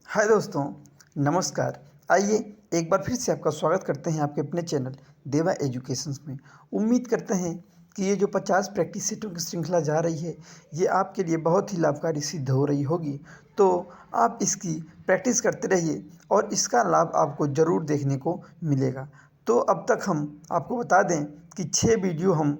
हाय दोस्तों, नमस्कार। आइए एक बार फिर से आपका स्वागत करते हैं आपके अपने चैनल देवा एजुकेशंस में। उम्मीद करते हैं कि ये जो 50 प्रैक्टिस सेटों की श्रृंखला जा रही है, ये आपके लिए बहुत ही लाभकारी सिद्ध हो रही होगी। तो आप इसकी प्रैक्टिस करते रहिए और इसका लाभ आपको ज़रूर देखने को मिलेगा। तो अब तक हम आपको बता दें कि 6 वीडियो हम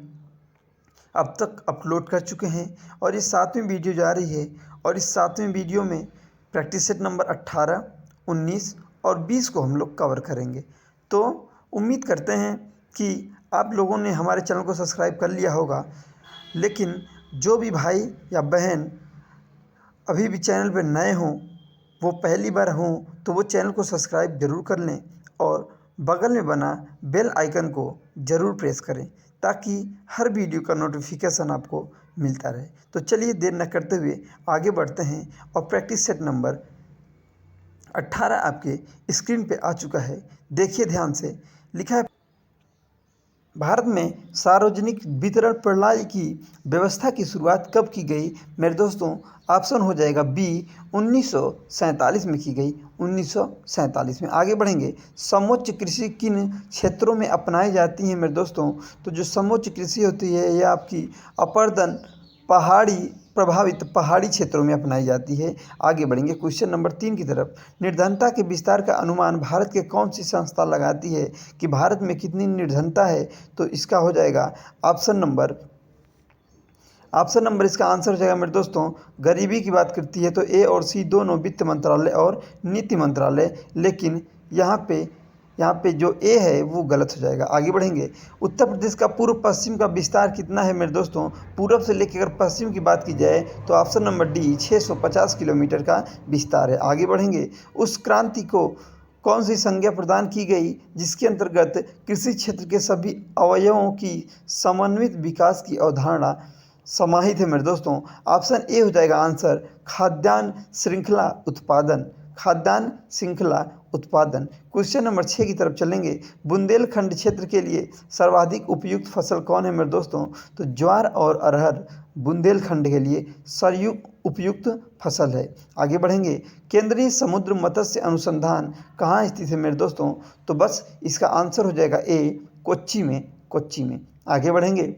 अब तक अपलोड कर चुके हैं और ये 7वीं वीडियो जा रही है। और इस 7वीं वीडियो में प्रैक्टिस सेट नंबर 18, 19 और 20 को हम लोग कवर करेंगे। तो उम्मीद करते हैं कि आप लोगों ने हमारे चैनल को सब्सक्राइब कर लिया होगा, लेकिन जो भी भाई या बहन अभी भी चैनल पर नए हों, वो पहली बार हों, तो वो चैनल को सब्सक्राइब ज़रूर कर लें और बगल में बना बेल आइकन को ज़रूर प्रेस करें ताकि हर वीडियो का नोटिफिकेशन आपको मिलता रहे। तो चलिए देर न करते हुए आगे बढ़ते हैं और प्रैक्टिस सेट नंबर 18 आपके स्क्रीन पे आ चुका है। देखिए ध्यान से, लिखा है भारत में सार्वजनिक वितरण प्रणाली की व्यवस्था की शुरुआत कब की गई। मेरे दोस्तों, ऑप्शन हो जाएगा बी 1947 में की गई। 1947 में। आगे बढ़ेंगे, समोच्च कृषि किन क्षेत्रों में अपनाई जाती है। मेरे दोस्तों, तो जो समोच्च कृषि होती है यह आपकी अपर्दन पहाड़ी प्रभावित पहाड़ी क्षेत्रों में अपनाई जाती है। आगे बढ़ेंगे क्वेश्चन नंबर 3 की तरफ। निर्धनता के विस्तार का अनुमान भारत के कौन सी संस्था लगाती है कि भारत में कितनी निर्धनता है। तो इसका हो जाएगा ऑप्शन नंबर इसका आंसर हो जाएगा मेरे दोस्तों, गरीबी की बात करती है तो ए और सी दोनों वित्त मंत्रालय और नीति मंत्रालय, लेकिन यहाँ पे जो ए है वो गलत हो जाएगा। आगे बढ़ेंगे, उत्तर प्रदेश का पूर्व पश्चिम का विस्तार कितना है। मेरे दोस्तों, पूर्व से लेकर अगर पश्चिम की बात की जाए तो ऑप्शन नंबर डी 650 किलोमीटर का विस्तार है। आगे बढ़ेंगे, उस क्रांति को कौन सी संज्ञा प्रदान की गई जिसके अंतर्गत कृषि क्षेत्र के सभी अवयवों की समन्वित विकास की अवधारणा समाहित है। मेरे दोस्तों, ऑप्शन ए हो जाएगा आंसर, खाद्यान्न श्रृंखला उत्पादन। खाद्यान्न श्रृंखला उत्पादन। क्वेश्चन नंबर 6 की तरफ चलेंगे, बुंदेलखंड क्षेत्र के लिए सर्वाधिक उपयुक्त फसल कौन है। मेरे दोस्तों, तो ज्वार और अरहर बुंदेलखंड के लिए सरयुक्त उपयुक्त फसल है। आगे बढ़ेंगे, केंद्रीय समुद्र मत्स्य अनुसंधान कहाँ स्थित है। मेरे दोस्तों, तो बस इसका आंसर हो जाएगा ए कोच्चि में। आगे बढ़ेंगे,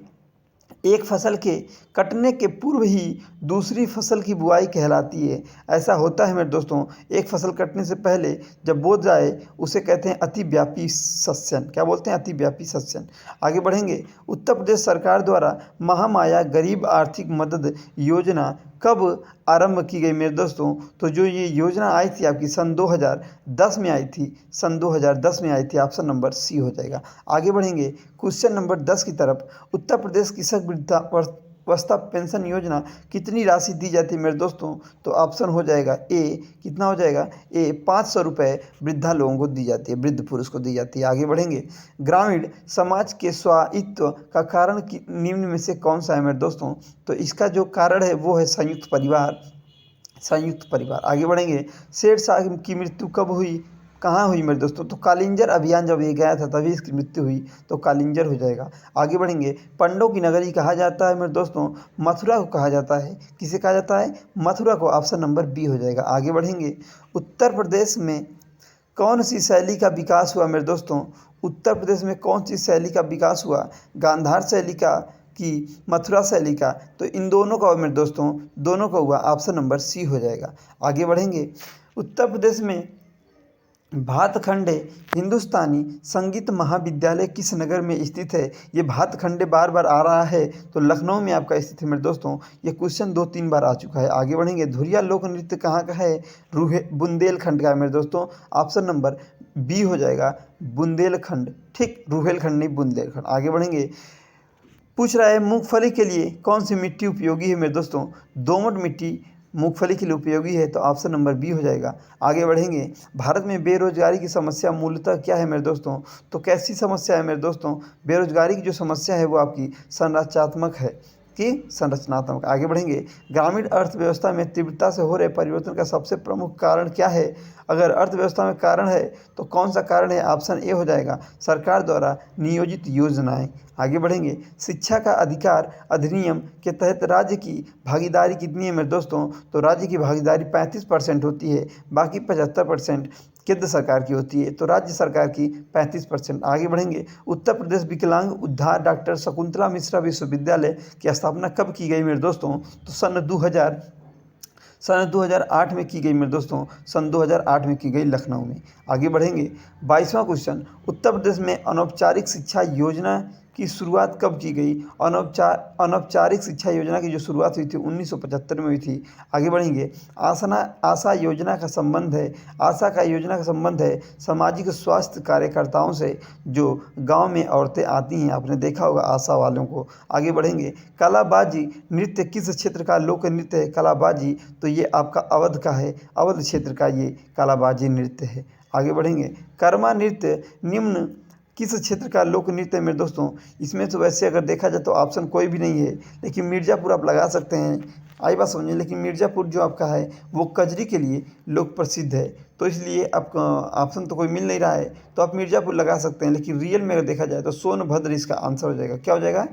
एक फसल के कटने के पूर्व ही दूसरी फसल की बुआई कहलाती है। ऐसा होता है मेरे दोस्तों, एक फसल कटने से पहले जब बो जाए उसे कहते हैं अतिव्यापी सस्यन। क्या बोलते हैं? अतिव्यापी सस्यन। आगे बढ़ेंगे, उत्तर प्रदेश सरकार द्वारा महामाया गरीब आर्थिक मदद योजना कब आरंभ की गई। मेरे दोस्तों, तो जो ये योजना आई थी आपकी सन 2010 में आई थी। सन 2010 में आई थी। ऑप्शन नंबर सी हो जाएगा। आगे बढ़ेंगे क्वेश्चन नंबर 10 की तरफ। उत्तर प्रदेश कृषक वृद्धावस्था पेंशन योजना कितनी राशि दी जाती है। मेरे दोस्तों, तो ऑप्शन हो जाएगा ए, कितना हो जाएगा ए 500 रुपये वृद्धा लोगों को दी जाती है, वृद्ध पुरुष को दी जाती है। आगे बढ़ेंगे, ग्रामीण समाज के स्वायत्व का कारण निम्न में से कौन सा है। मेरे दोस्तों, तो इसका जो कारण है वो है संयुक्त परिवार। आगे बढ़ेंगे, शेर शाह की मृत्यु कब हुई, कहाँ हुई। मेरे दोस्तों, तो कालिंजर अभियान जब ये गया था तभी इसकी मृत्यु हुई, तो कालिंजर हो जाएगा। आगे बढ़ेंगे, पांडवों की नगरी कहा जाता है। मेरे दोस्तों, मथुरा को कहा जाता है। किसे कहा जाता है? मथुरा को। ऑप्शन नंबर बी हो जाएगा। आगे बढ़ेंगे, उत्तर प्रदेश में कौन सी शैली का विकास हुआ। मेरे दोस्तों, उत्तर प्रदेश में कौन सी शैली का विकास हुआ, गांधार शैली का कि मथुरा शैली का। तो इन दोनों का मेरे दोस्तों, दोनों का हुआ। ऑप्शन नंबर सी हो जाएगा। आगे बढ़ेंगे, उत्तर प्रदेश में भातखंडे हिंदुस्तानी संगीत महाविद्यालय किस नगर में स्थित है। ये भातखंडे बार बार आ रहा है, तो लखनऊ में आपका स्थित है। मेरे दोस्तों, ये क्वेश्चन 2-3 बार आ चुका है। आगे बढ़ेंगे, धुरिया लोक नृत्य कहाँ का है। बुंदेलखंड का है। मेरे दोस्तों, ऑप्शन नंबर बी हो जाएगा, बुंदेलखंड। ठीक, रुहेलखंड नहीं, बुंदेलखंड। आगे बढ़ेंगे, पूछ रहा है मूंगफली के लिए कौन सी मिट्टी उपयोगी है। मेरे दोस्तों, दोमट मिट्टी मूंगफली के लिए उपयोगी है, तो ऑप्शन नंबर बी हो जाएगा। आगे बढ़ेंगे, भारत में बेरोजगारी की समस्या मूलतः क्या है। मेरे दोस्तों, तो कैसी समस्या है। मेरे दोस्तों, बेरोजगारी की जो समस्या है वो आपकी संरचनात्मक है। कि संरचनात्मक। आगे बढ़ेंगे, ग्रामीण अर्थव्यवस्था में तीव्रता से हो रहे परिवर्तन का सबसे प्रमुख कारण क्या है? अगर अर्थव्यवस्था में कारण है तो कौन सा कारण है? ऑप्शन ए हो जाएगा सरकार द्वारा नियोजित योजनाएं। आगे बढ़ेंगे, शिक्षा का अधिकार अधिनियम के तहत राज्य की भागीदारी कितनी है मेरे दोस्तों? तो राज्य की भागीदारी 35% होती है, बाकी 75% केंद्र सरकार की होती है, तो राज्य सरकार की 35%। आगे बढ़ेंगे, उत्तर प्रदेश विकलांग उद्धार डॉक्टर शकुंतला मिश्रा विश्वविद्यालय की स्थापना कब की गई मेरे दोस्तों? तो सन 2008 में की गई मेरे दोस्तों, सन 2008 में की गई लखनऊ में। आगे बढ़ेंगे, 22वां क्वेश्चन, उत्तर प्रदेश में अनौपचारिक शिक्षा योजना की शुरुआत कब की गई? अनौपचारिक शिक्षा योजना की जो शुरुआत हुई थी 1975 में हुई थी। आगे बढ़ेंगे, आशा योजना का संबंध है, आशा का योजना का संबंध है सामाजिक स्वास्थ्य कार्यकर्ताओं से जो गांव में औरतें आती हैं, आपने देखा होगा आशा वालों को। आगे बढ़ेंगे, कलाबाजी नृत्य किस क्षेत्र का लोक नृत्य है? कलाबाजी तो ये आपका अवध का है, अवध क्षेत्र का ये कलाबाजी नृत्य है। आगे बढ़ेंगे, कर्मा नृत्य निम्न किस क्षेत्र का लोक नृत्य है मेरे दोस्तों? इसमें तो वैसे अगर देखा जाए तो ऑप्शन कोई भी नहीं है, लेकिन मिर्ज़ापुर आप लगा सकते हैं, आई बात समझिए। लेकिन मिर्ज़ापुर जो आपका है वो कजरी के लिए लोक प्रसिद्ध है, तो इसलिए आपका ऑप्शन तो कोई मिल नहीं रहा है, तो आप मिर्ज़ापुर लगा सकते हैं। लेकिन रियल में अगर देखा जाए तो सोनभद्र इसका आंसर हो जाएगा। क्या हो जाएगा?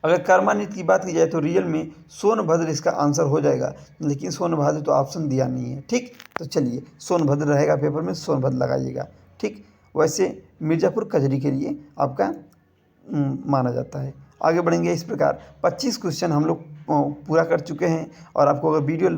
अगर कर्मा नृत्य की बात की जाए तो रियल में सोनभद्र इसका आंसर हो जाएगा, लेकिन सोनभद्र तो ऑप्शन दिया नहीं है। ठीक, तो चलिए सोनभद्र रहेगा पेपर में, सोनभद्र लगाइएगा। ठीक, वैसे मिर्ज़ापुर कजरी के लिए आपका माना जाता है। आगे बढ़ेंगे, इस प्रकार 25 क्वेश्चन हम लोग पूरा कर चुके हैं। और आपको अगर वीडियो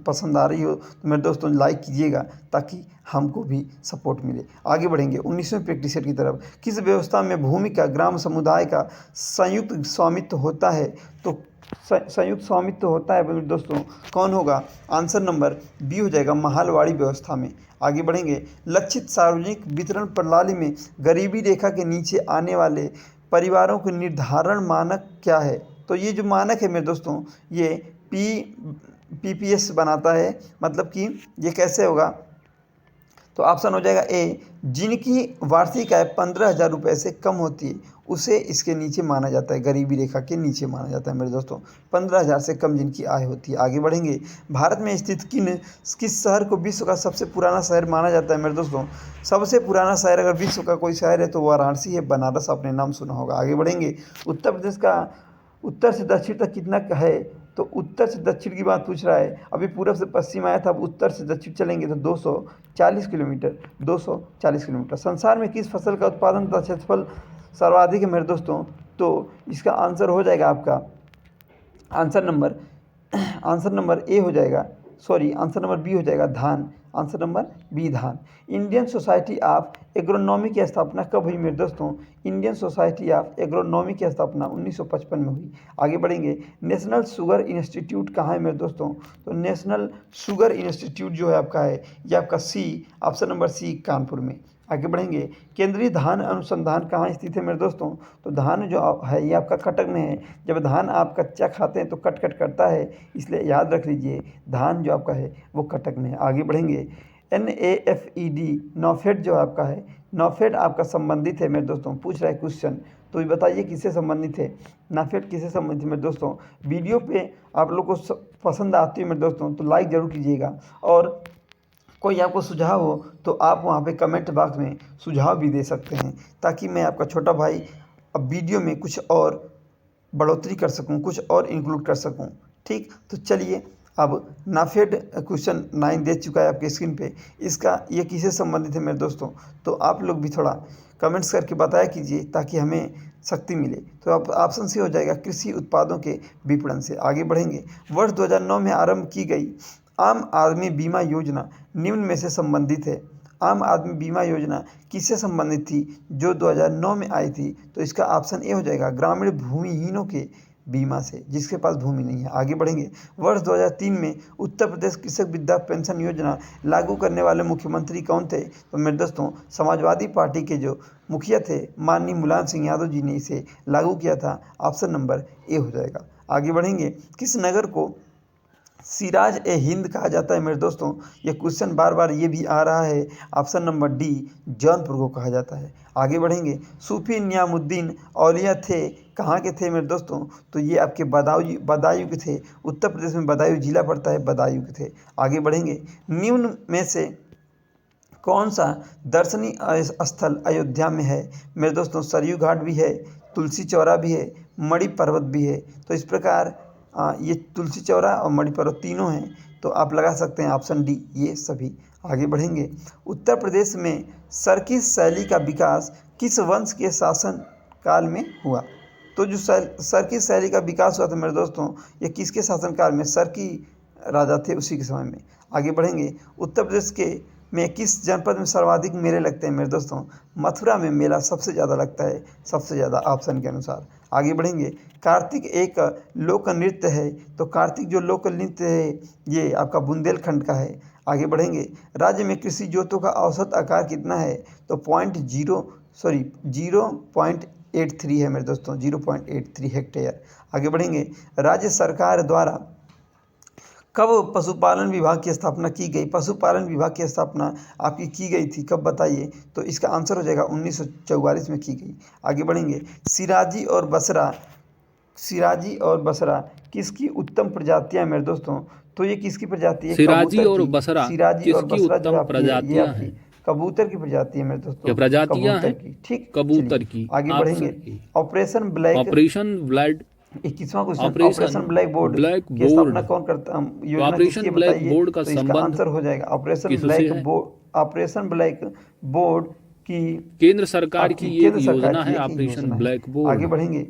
पसंद आ रही हो तो मेरे दोस्तों लाइक कीजिएगा ताकि हमको भी सपोर्ट मिले। आगे बढ़ेंगे 19वें प्रैक्टिस सेट की तरफ। किस व्यवस्था में भूमि का ग्राम समुदाय का संयुक्त स्वामित्व होता है? तो संयुक्त स्वामित्व होता है मेरे दोस्तों, कौन होगा? आंसर नंबर बी हो जाएगा, महालवाड़ी व्यवस्था में। आगे बढ़ेंगे, लक्षित सार्वजनिक वितरण प्रणाली में गरीबी रेखा के नीचे आने वाले परिवारों के निर्धारण मानक क्या है? तो ये जो मानक है मेरे दोस्तों, ये पीपीएस बनाता है। मतलब कि ये कैसे होगा? तो ऑप्शन हो जाएगा ए, जिनकी वार्षिक आय 15,000 रुपये से कम होती है उसे इसके नीचे माना जाता है, गरीबी रेखा के नीचे माना जाता है मेरे दोस्तों, 15,000 से कम जिनकी आय होती है। आगे बढ़ेंगे, भारत में स्थित किस शहर को विश्व का सबसे पुराना शहर माना जाता है मेरे दोस्तों? सबसे पुराना शहर अगर विश्व का कोई शहर है तो वाराणसी है, बनारस आपने नाम सुना होगा। आगे बढ़ेंगे, उत्तर प्रदेश का उत्तर से दक्षिण तक कितना है? तो उत्तर से दक्षिण की बात पूछ रहा है। अभी पूरब से पश्चिम आया था, अब उत्तर से दक्षिण चलेंगे तो 240 किलोमीटर, 240 किलोमीटर। संसार में किस फसल का उत्पादन तथा क्षेत्रफल सर्वाधिक है मेरे दोस्तों? तो इसका आंसर हो जाएगा आपका आंसर नंबर ए हो जाएगा, सॉरी आंसर नंबर बी हो जाएगा, धान। आंसर नंबर बी, धान। इंडियन सोसाइटी ऑफ एग्रोनॉमी की स्थापना कब हुई मेरे दोस्तों? इंडियन सोसाइटी ऑफ एग्रोनॉमी की स्थापना 1955 में हुई। आगे बढ़ेंगे, नेशनल शुगर इंस्टीट्यूट कहाँ है मेरे दोस्तों? तो नेशनल शुगर इंस्टीट्यूट जो है आपका है, ये आपका सी, ऑप्शन नंबर सी, कानपुर में। आगे बढ़ेंगे, केंद्रीय धान अनुसंधान कहाँ स्थित है मेरे दोस्तों? तो धान जो है ये आपका कटक में है। जब धान आप कच्चा खाते हैं तो कट कट करता है, इसलिए याद रख लीजिए धान जो आपका है वो कटक में है। आगे बढ़ेंगे, NAFED नॉफेड जो आपका है, नॉफेड आपका संबंधित है मेरे दोस्तों, पूछ रहा है क्वेश्चन, तो ये बताइए किससे संबंधित है? नाफेड किससे संबंधित है मेरे दोस्तों? वीडियो पे आप लोग को पसंद आती है मेरे दोस्तों तो लाइक ज़रूर कीजिएगा, और कोई आपको सुझाव हो तो आप वहाँ पे कमेंट बॉक्स में सुझाव भी दे सकते हैं, ताकि मैं आपका छोटा भाई अब वीडियो में कुछ और बढ़ोतरी कर सकूं, कुछ और इंक्लूड कर सकूं। ठीक, तो चलिए अब नाफेड क्वेश्चन 9 दे चुका है आपके स्क्रीन पे, इसका ये किससे संबंधित है मेरे दोस्तों? तो आप लोग भी थोड़ा कमेंट्स करके बताया कीजिए ताकि हमें शक्ति मिले। तो अब ऑप्शन सी हो जाएगा, कृषि उत्पादों के विपणन से। आगे बढ़ेंगे, वर्ष 2009 में आरंभ की गई आम आदमी बीमा योजना निम्न में से संबंधित है। आम आदमी बीमा योजना किससे संबंधित थी जो 2009 में आई थी? तो इसका ऑप्शन ए हो जाएगा, ग्रामीण भूमिहीनों के बीमा से, जिसके पास भूमि नहीं है। आगे बढ़ेंगे, वर्ष 2003 में उत्तर प्रदेश कृषक वृद्धा पेंशन योजना लागू करने वाले मुख्यमंत्री कौन थे? तो मेरे दोस्तों समाजवादी पार्टी के जो मुखिया थे माननीय मुलायम सिंह यादव जी ने इसे लागू किया था। ऑप्शन नंबर ए हो जाएगा। आगे बढ़ेंगे, किस नगर को सिराज ए हिंद कहा जाता है मेरे दोस्तों? ये क्वेश्चन बार बार ये भी आ रहा है। ऑप्शन नंबर डी, जौनपुर को कहा जाता है। आगे बढ़ेंगे, सूफी नियामुद्दीन औलिया थे कहाँ के थे मेरे दोस्तों? तो ये आपके बदायूं के थे। उत्तर प्रदेश में बदायूं जिला पड़ता है, बदायूं के थे। आगे बढ़ेंगे। निम्न में से कौन सा दर्शनीय स्थल अयोध्या में है? मेरे दोस्तों सरयू घाट भी है, तुलसी चौरा भी है, मणि पर्वत भी है। तो इस प्रकार ये तुलसी चौरा और मणि पर्वत तीनों हैं, तो आप लगा सकते हैं ऑप्शन डी ये सभी। आगे बढ़ेंगे। उत्तर प्रदेश में सर्किस शैली का विकास किस वंश के शासन काल में हुआ? तो जो सर्किस शैली का विकास हुआ था मेरे दोस्तों, ये किसके शासनकाल में? सर्की राजा थे उसी के समय में। आगे बढ़ेंगे। उत्तर प्रदेश के में किस जनपद में सर्वाधिक मेले लगते हैं मेरे दोस्तों? मथुरा में मेला सबसे ज़्यादा लगता है, सबसे ज़्यादा ऑप्शन के अनुसार। आगे बढ़ेंगे। कार्तिक एक लोक नृत्य है, तो कार्तिक जो लोक नृत्य है ये आपका बुंदेलखंड का है। आगे बढ़ेंगे। राज्य में कृषि जोतों का औसत आकार कितना है? तो 0.83 है मेरे दोस्तों, 0.83 हेक्टेयर। आगे बढ़ेंगे। राज्य सरकार द्वारा कब पशुपालन विभाग की स्थापना की गई? पशुपालन विभाग की स्थापना आपकी की गई थी, कब बताइए? तो इसका आंसर हो जाएगा 1944 में की गई। आगे बढ़ेंगे। सिराजी और बसरा किसकी उत्तम प्रजातियां मेरे दोस्तों? तो ये किसकी प्रजाति है? सिराजी और बसरा सिराजी और किसकी बसरा जो उत्तम आपकी है, ये प्रजातियां आपकी हैं? कबूतर की प्रजाति है मेरे दोस्तों, ये प्रजातियां कबूतर हैं की। ठीक, कबूतर चलिए की। आगे ऑप्शन बढ़ेंगे। की। ऑपरेशन ब्लैक ऑपरेशन ब्लड 21वां question. Operation operation black board black की स्थापना बोर्ड। कौन करता तो योजना ऑपरेशन किसकी है ब्लैक बताइए? बोर्ड का तो इसका संबंध आंसर हो जाएगा ऑपरेशन किससे ब्लैक है? बोर्ड। ऑपरेशन ब्लैक बोर्ड की केंद्र सरकार की आपकी एक केंद्र सरकार योजना की है एक ऑपरेशन योजना है। ब्लैक आगे बोर्ड, बढ़ेंगे।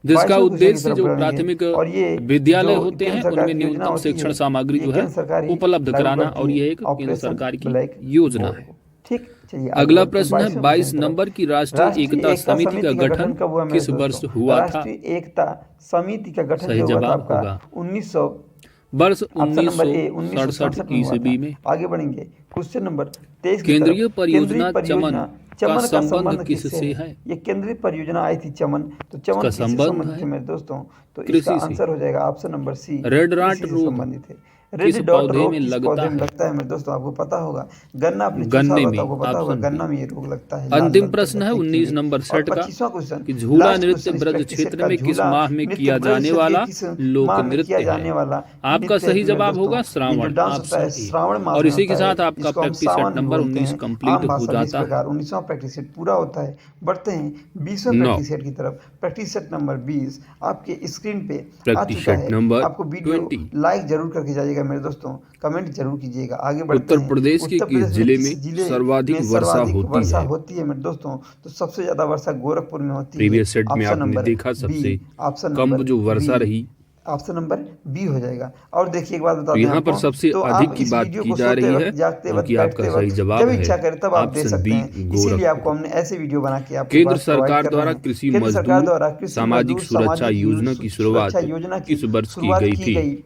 जिसका 22वें क्वेश्चन की उद्देश्य तरफ जो बढ़ेंगे। प्राथमिक और ये विद्यालय जो होते केंद्र हैं सरकार उनमें की योजना न्यूनतम होती शिक्षण है, सामग्री ये जो है केंद्र सरकार ही उपलब्ध लागू कराना, करती और है ये एक केंद्र ऑपरेशन सरकार की ब्लैक योजना बोर्ड है। को। ठीक, चलिए आगे अगला बढ़ते हैं प्रश्न है 22वें 22 क्वेश्चन की तरफ। नंबर की राष्ट्रीय राष्ट्रीय एकता एकता समिति का समिति का गठन गठन कब हुआ मेरे किस वर्ष दोस्तों? हुआ था? राष्ट्रीय एकता समिति का गठन सही जो हुआ था जवाब आपका होगा 1900 वर्ष ऑप्शन नंबर ए 1967 1967 में हुआ ईस्वी था। में। आगे बढ़ेंगे। क्वेश्चन नंबर 23 की केंद्रीय तरफ। परियोजना केंद्रीय परियोजना का चमन का संबंध किससे किससे है? है? ये केंद्रीय परियोजना आई थी चमन, तो चमन इसका किससे संबंध संबंधित है है मेरे दोस्तों? तो इसका कृषि से। आंसर हो जाएगा option number C, red rot कृषि से रोग संबंधित है। किस रेड डॉट पौधे रोग में किस लगता पौधे में है? लगता है मेरे दोस्तों? आपको पता होगा। गन्ना आपने चूसा गन्ने होगा में, तो आपको पता होगा ऑप्शन गन्ना बी। में ये रोग लगता है, लाल अंतिम लाल पत्ते प्रश्न है लगते हैं 19 कीड़े। नंबर और सेट का 25वां क्वेश्चन कि झूला लास्ट नृत्य क्वेश्चन इस ब्रज प्रैक्टिस सेट क्षेत्र का। में किस झूला माह में नृत्य किया ब्रज जाने क्षेत्र वाला किस लोक माह में किया नृत्य जाने है? वाला आपका नृत्य है सही कि मेरे जवाब दोस्तों होगा ये श्रावण, जो डांस होता ऑप्शन है ए। श्रावण मास और में इसी के होता है, साथ आपका इसको हम प्रैक्टिस सेट सावन भी नंबर बोलते 19 हैं कंप्लीट आम हो भाषा में। इस जाता है। प्रकार 19वां प्रैक्टिस सेट पूरा होता है। बढ़ते हैं 20वें 9 प्रैक्टिस सेट की तरफ। प्रैक्टिस सेट नंबर 20 आपके स्क्रीन पे आ प्रैक्टिस चुका सेट है। नंबर आपको वीडियो 20 लाइक जरूर करके जाइएगा मेरे दोस्तों, कमेंट जरूर कीजिएगा। आगे बढ़ते उत्तर हैं। प्रदेश के उत्तर किस प्रदेश में जिले किस में जिले सर्वाधिक में वर्षा सर्वाधिक होती वर्षा है? होती है मेरे दोस्तों? तो सबसे ज्यादा वर्षा गोरखपुर में होती है। प्रीवियस सेट में ऑप्शन आपने नंबर देखा बी, सबसे ऑप्शन कम नंबर जो वर्षा बी, रही। ऑप्शन नंबर बी हो जाएगा। और देखिए एक बात बता तो दें यहाँ पर आपको, सबसे तो अधिक आप की इस बात वीडियो की को जा सोते रही वक्त, है, जागते जो वक्त, कि आपका बैठते सही वक्त जवाब जब है इच्छा करे तब आप दे ऑप्शन सकते बी, हैं। इसीलिए आपको गोरखपुर। हमने ऐसे वीडियो बना के आपके केंद्र पास प्रोवाइड सरकार कर रहे द्वारा हैं। कृषि केंद्र सरकार मजदूर द्वारा कृषि सामाजिक मजदूर सुरक्षा योजना की सुरक्षा शुरुआत योजना की किस वर्ष की शुरुआत गई की थी? गई।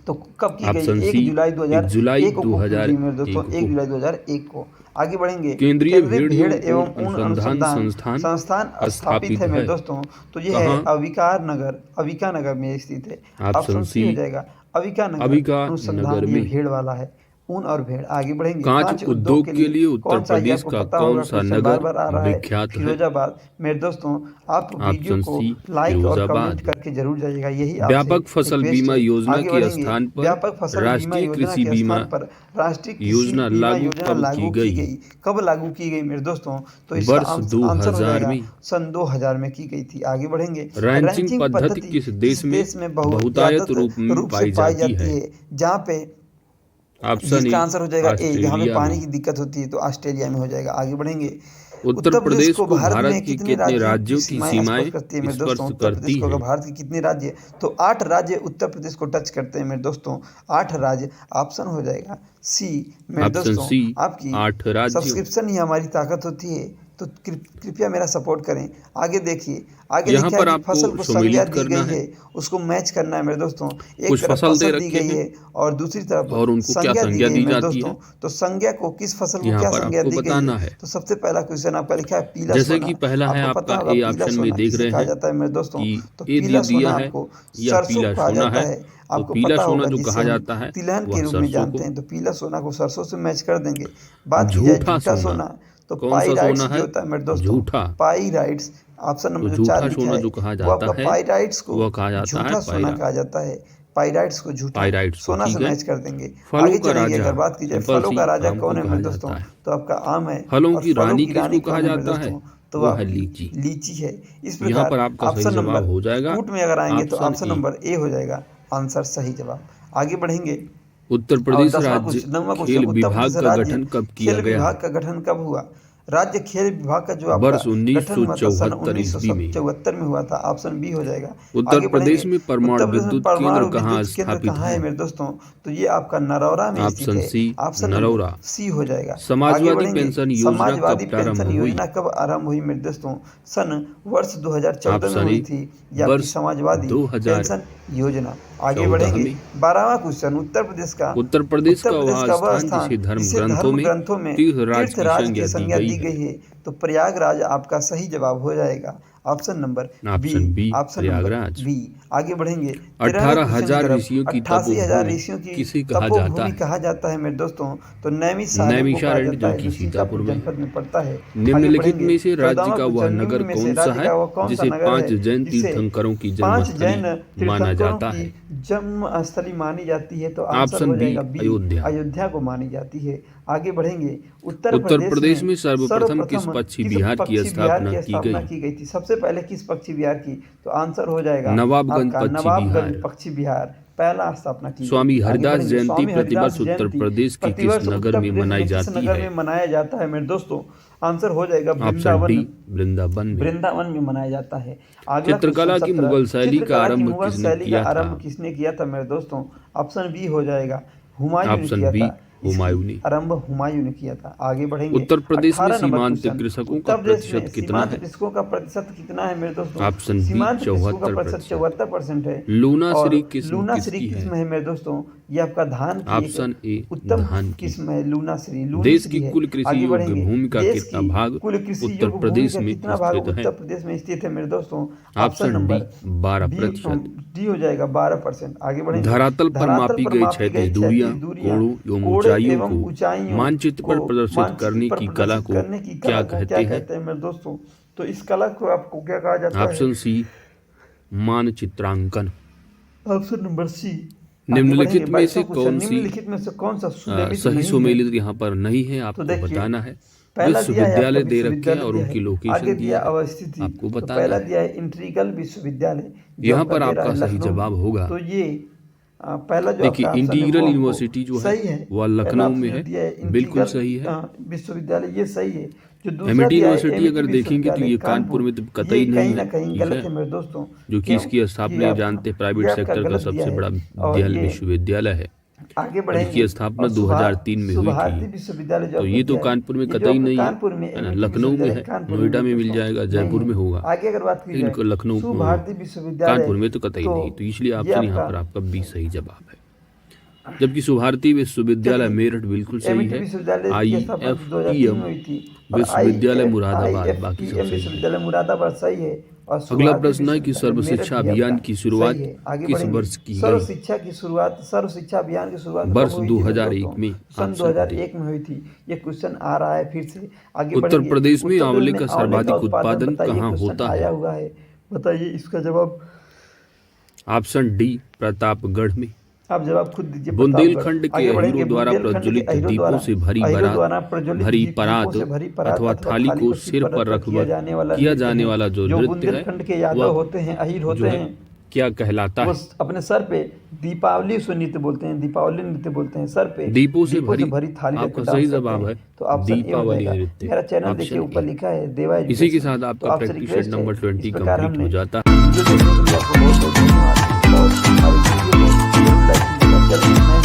तो कब की गई? ऑप्शन 1 सी, जुलाई 1 जुलाई 2001 को की गई मेरे दोस्तों, 2001 1 को। जुलाई 2001 को। आगे बढ़ेंगे। केंद्रीय केंद्रीय भेड़ भेड़ एवं एवं ऊन ऊन अनुसंधान अनुसंधान संस्थान संस्थान स्थापित है स्थापित मेरे है दोस्तों। तो ये है कहाँ? अविका नगर में स्थित है। ऑप्शन ऑप्शन सी सी, हो जाएगा अविका नगर अबिका अनुसंधान। नगर ये में। भेड़ वाला है, ऊन और भेड़। आगे बढ़ेंगे। कांच कांच उद्योग उद्योग के के लिए लिए उत्तर कौन सा, ये प्रदेश आपको का पता कौन होगा, सा क्वेश्चन बार नगर बार आ रहा है। विख्यात है? फिरोजाबाद। मेरे दोस्तों आप वीडियो ऑप्शन को सी, लाइक और कमेंट फिरोजाबाद। करके जरूर जाइएगा, यही आपसे व्यापक फसल रिक्वेस्ट बीमा है। योजना आगे के बढ़ेंगे। स्थान पर व्यापक फसल बीमा राष्ट्रीय योजना कृषि के बीमा स्थान पर राष्ट्रीय कृषि योजना बीमा लागू योजना कब लागू की की गई? गई? कब लागू की गई मेरे दोस्तों? तो इसका वर्ष आंसर हो 2000 जाएगा में। सन 2000 में की गई थी। आगे बढ़ेंगे। रैंचिंग रैंचिंग पद्धति पद्धति किस किस देश में देश में बहुतायत रूप से पाई पाई जाती जाती है? है? जहाँ पे, ऑप्शन जिसका ए, आंसर हो जाएगा ए, जहाँ पे ऑस्ट्रेलिया पानी में। की दिक्कत होती है, तो ऑस्ट्रेलिया में हो जाएगा। आगे बढ़ेंगे। उत्तर प्रदेश को भारत भारत में की कितने कितने राज्यों की राज्यों की सीमाएं सीमाएं स्पर्श करती है मेरे दोस्तों? स्पर्श उत्तर प्रदेश करती को अगर हैं? भारत के कितने राज्य, तो 8 राज्य उत्तर प्रदेश को टच करते हैं मेरे दोस्तों, 8 राज्य। ऑप्शन हो जाएगा सी मेरे ऑप्शन दोस्तों। सी, आपकी 8 राज्यों। सब्सक्रिप्शन ही हमारी ताकत होती है, तो कृपया मेरा सपोर्ट करें। आगे देखिए, आगे यहाँ लिखा है पर कि फसल आपको को संज्ञा सम्मिलित दी करना गई है। है, उसको मैच करना है मेरे दोस्तों। एक कुछ तरफ फसल दे फसल दी रखे गई हैं है और दूसरी तरफ और उनको क्या संज्ञा दी संज्ञा गई है दी मेरे जाती दोस्तों। है, तो संज्ञा को, किस फसल को यहाँ क्या पर संज्ञा आपको दी गई बताना है? है। तो सबसे पहला क्वेश्चन आपका लिखा है पीला जैसे सोना। कि पहला है आपको पता आपका होगा ए पीला ऑप्शन में सोना देख किसे रहे कहा हैं जाता है मेरे दोस्तों? कि तो ए पीला दिया सोना है, आपको यह सरसों पीला को कहा सोना जाता है। है। तो आपको पीला पता सोना होगा, जो जिसे कहा हम जाता है तिलहन के वह रूप में सरसों जानते को। हैं। तो पीला सोना को सरसों से मैच कर देंगे। बात की जाए झूठा झूठा सोना, सोना, तो कौन सा पाइराइट्स सोना जो है? होता है मेरे दोस्तों, झूठा। पाइराइट्स ऑप्शन तो नंबर जो झूठा 4 लिखा सोना है जो कहा वो जाता आपका है पाइराइट्स को वह कहा जाता है झूठा सोना कहा जाता है। पाइराइट्स को झूठा पाइराइट्स को, सोना से ठीक है। मैच कर देंगे। फलों आगे का चलेंगे, राजा अगर बात की जाए सिंपल फलों सी का राजा आम कौन को है कहा मेरे दोस्तों, जाता है। तो आपका आम है। फलों और की फलों रानी की किसको रानी कहा कौन है मेरे जाता है? दोस्तों, तो वह है आपकी लीची। लीची है। इस यहाँ प्रकार पर आपका सही ऑप्शन जवाब नंबर हो जाएगा कूट में अगर आएंगे तो option option A. Number A हो जाएगा आंसर सही जवाब। आगे बढ़ेंगे उत्तर और प्रदेश 10वां राज्य क्वेश्चन 9वां क्वेश्चन, खेल उत्तर विभाग प्रदेश का राज्य गठन कब किया खेल गया? विभाग का गठन कब हुआ। राज्य खेल विभाग का जो आपका वर्ष गठन हुआ था सन 1974 ईस्वी में। 1974 में हुआ था। ऑप्शन बी हो जाएगा। उत्तर आगे बढ़ेंगे, प्रदेश में उत्तर परमाणु प्रदेश में विद्युत केंद्र परमाणु कहाँ विद्युत केंद्र स्थापित कहाँ है है? मेरे दोस्तों, तो ये आपका नरौरा में स्थित ऑप्शन है। C option number Narora. C हो जाएगा। आगे समाजवादी बढ़ेंगे, पेंशन योजना समाजवादी कब प्रारंभ पेंशन हुई? योजना कब आरंभ हुई मेरे दोस्तों, सन वर्ष 2014 में ऑप्शन हुई ए थी ये आपकी वर्ष समाजवादी 2014 पेंशन योजना। आगे बढ़ेंगे, में। 12वां क्वेश्चन, उत्तर प्रदेश का वह स्थान स्थान जिसे जिसे धर्म ग्रंथों में तीर्थराज की तीर्थराज की संज्ञा दी संज्ञा गई दी है। गई है। तो प्रयागराज आपका सही जवाब हो जाएगा। Option number B. Option B option number Prayagraj. B. आगे बढ़ेंगे, 18,000 ऋषियों की 88,000 तपोभूमि ऋषियों की किसे कहा जाता तपोभूमि है? कहा जाता है मेरे दोस्तों, तो नैमिषारण्य को कहा नैमिषारण्य जाता जो है, कि जो सीतापुर सीतापुर में। जनपद में पड़ता है। आगे निम्नलिखित बढ़ेंगे, में से राज्य 14वां का वह क्वेश्चन, नगर निम्न में से कौन सा राज्य है का वह कौन सा जिसे नगर 5 है जैन जिसे तीर्थंकरों की 5 जैन जन्मस्थली माना तीर्थंकरों जाता की है? जन्मस्थली मानी जाती है। तो आंसर ऑप्शन हो बी जाएगा बी, अयोध्या। अयोध्या को मानी जाती है। आगे बढ़ेंगे, उत्तर उत्तर प्रदेश में में सर्वप्रथम किस पक्षी विहार की पक्षी विहार स्थापना की की स्थापना गई? की गई थी। सबसे पहले किस पक्षी विहार की, तो आंसर हो जाएगा नवाबगंज आपका पक्षी नवाबगंज विहार। पक्षी विहार पहला स्थापना की स्वामी गई। आगे हरिदास बढ़ेंगे, जयंती स्वामी हरिदास प्रतिवर्ष उत्तर जयंती प्रदेश के किस प्रतिवर्ष नगर उत्तर में प्रदेश मनाई में किस जाती नगर है? में मनाया जाता है मेरे दोस्तों, आंसर हो जाएगा ऑप्शन डी वृंदावन। वृंदावन में। वृंदावन में मनाया जाता है। अगला चित्रकला क्वेश्चन की 17, मुगल शैली का चित्रकला की आरंभ मुगल किसने शैली का किया था? आरंभ किसने किया था मेरे दोस्तों, ऑप्शन बी हो जाएगा हुमायूं ने ऑप्शन किया बी था। हुमायूं ने। इसकी आरंभ हुमायूं ने किया था। आगे बढ़ेंगे, उत्तर प्रदेश में 18 नंबर सीमांत क्वेश्चन, कृषकों का उत्तर प्रदेश में प्रतिशत कितना सीमांत है? कृषकों का प्रतिशत कितना है मेरे दोस्तों, ऑप्शन बी सीमांत कृषकों का 74%। प्रतिशत 74% है। लूना और श्री किस्म लूना श्री किसकी है? किस्म है मेरे दोस्तों, ये आपका धान की ऑप्शन ए एक उत्तम धान की। किस्म है लूना श्री। देश की कुल कृषि योग्य भूमि का देश कितना की भाग कुल कृषि उत्तर योग्य प्रदेश भूमि का में कितना भाग स्थित है? उत्तर प्रदेश में स्थित है मेरे दोस्तों, ऑप्शन डी 12%। डी हो जाएगा 12%। आगे बढ़ेंगे, धरातल पर मापी गई क्षैतिज दूरियां, कोणों एवं ऊंचाइयों को मानचित्र पर प्रदर्शित करने की कला को क्या कहते हैं? मेरे दोस्तों, तो इस कला को आपको क्या कहा जाता है? ऑप्शन सी मानचित्रांकन। Option number C. निम्नलिखित में से कौन सी निम्नलिखित में से कौन सा सुमेलित सही नहीं है? सुमेलित यहाँ पर नहीं है, आपको देखिए, बताना है। पहला दिया है विश्वविद्यालय आपका दे रखे विश्वविद्यालय और दिया उनकी है। लोकेशन आगे दी दिया है, अवस्थिति, आपको तो बताना पहला है। दिया है इंट्रीगल विश्वविद्यालय जो यहाँ आपका पर दे रहा आपका है सही लखनऊ। जवाब होगा। तो ये पहला जो देखिए, आपका ऑप्शन है इंटीग्रल वो आपको यूनिवर्सिटी जो है सही है, वह पहला लखनऊ ऑप्शन में जो है, दिया बिल्कुल इंटीग्रल, सही है। विश्वविद्यालय ये सही है। जो दूसरा एमिटी दिया है यूनिवर्सिटी अगर एमिटी देखेंगे तो ये विश्वविद्यालय कानपुर में तो ये कतई नहीं कहीं ना है, कहीं ठीक गलत है, है मेरे दोस्तों, जो कि क्यों? इसकी स्थापना ये ये जानते हैं प्राइवेट ये आपका सेक्टर का गलत दिया सबसे है। बड़ा और ये विश्वविद्यालय है। आगे और बढ़ेंगे, इसकी स्थापना और 2003 में हुई सुभारती थी। विश्वविद्यालय जो तो ये आपका तो क्या है? कानपुर में ये जो कतई आपका नहीं है, कानपुर में है ना, एमिटी लखनऊ में विश्वविद्यालय है, कानपुर नोएडा में मिल दोस्तों जाएगा, नहीं जयपुर है। में होगा, आगे अगर बात की लेकिन जाए लखनऊ सुभारती विश्वविद्यालय कानपुर में तो कतई नहीं, तो इसलिए ये ऑप्शन यहाँ पर आपका बी सही जवाब है। जबकि सुभारती विश्वविद्यालय मेरठ बिल्कुल सही एमिटी है। विश्वविद्यालय की स्थापना 2003 में हुई थी। और विश्वविद्यालय मुरादाबाद बाकी सब IFPM सही है। विश्वविद्यालय मुरादाबाद सही है। और अगला सुभारती प्रश्न है कि विश्वविद्यालय सर्व शिक्षा मेरठ भी अभियान आपका की शुरुआत सही है। आगे किस बढ़ेंगे, वर्ष की सर्व गई? शिक्षा की शुरुआत, सर्व शिक्षा अभियान की शुरुआत कब वर्ष हुई थी 2001 दोस्तों? में। सन ऑप्शन 2001 में हुई थी। ये क्वेश्चन आ रहा है फिर से। आगे उत्तर बढ़ेंगे, प्रदेश में उत्तर आंवले प्रदेश का में आंवले सर्वाधिक उत्पादन बताइए, कहाँ क्वेश्चन होता आया है? हुआ है, बताइए इसका जवाब। ऑप्शन डी प्रतापगढ़ में। आप जवाब खुद दीजिए। बुंदेलखंड के आगे बढ़ेंगे, अहीरों द्वारा बुंदेलखंड के प्रज्वलित अहीरों दीपों द्वारा- से भरी अहीरों बारात, द्वारा प्रज्वलित भरी दीपों परात से भरी परात अथवा थाली को सिर पर रख किया जाने वाला किया नृत्य जाने है। वाला जो जो नृत्य बुंदेलखंड के है यादव वह होते हैं, अहीर जो होते है हैं, क्या कहलाता वो है? अपने सर पे दीपावली सो नृत्य बोलते हैं, दीपावली नृत्य बोलते हैं। सर पे दीपों से भरी थाली आपका रखकर सही डांस जवाब करते है हैं। तो ऑप्शन ए हो दीपावली जाएगा। नृत्य। मेरा चैनल देखिए, ऑप्शन ऊपर ए। लिखा है देवा इसी के एजुकेशन। साथ तो आपका आपसे प्रैक्टिस रिक्वेस्ट सेट नंबर है, 20 इस प्रकार कंप्लीट हो हमने जाता है। वीडियो देखने के लिए आपको बहुत बहुत धन्यवाद। और हमारे वीडियो को जरूर लाइक कीजिएगा। चलिए मैं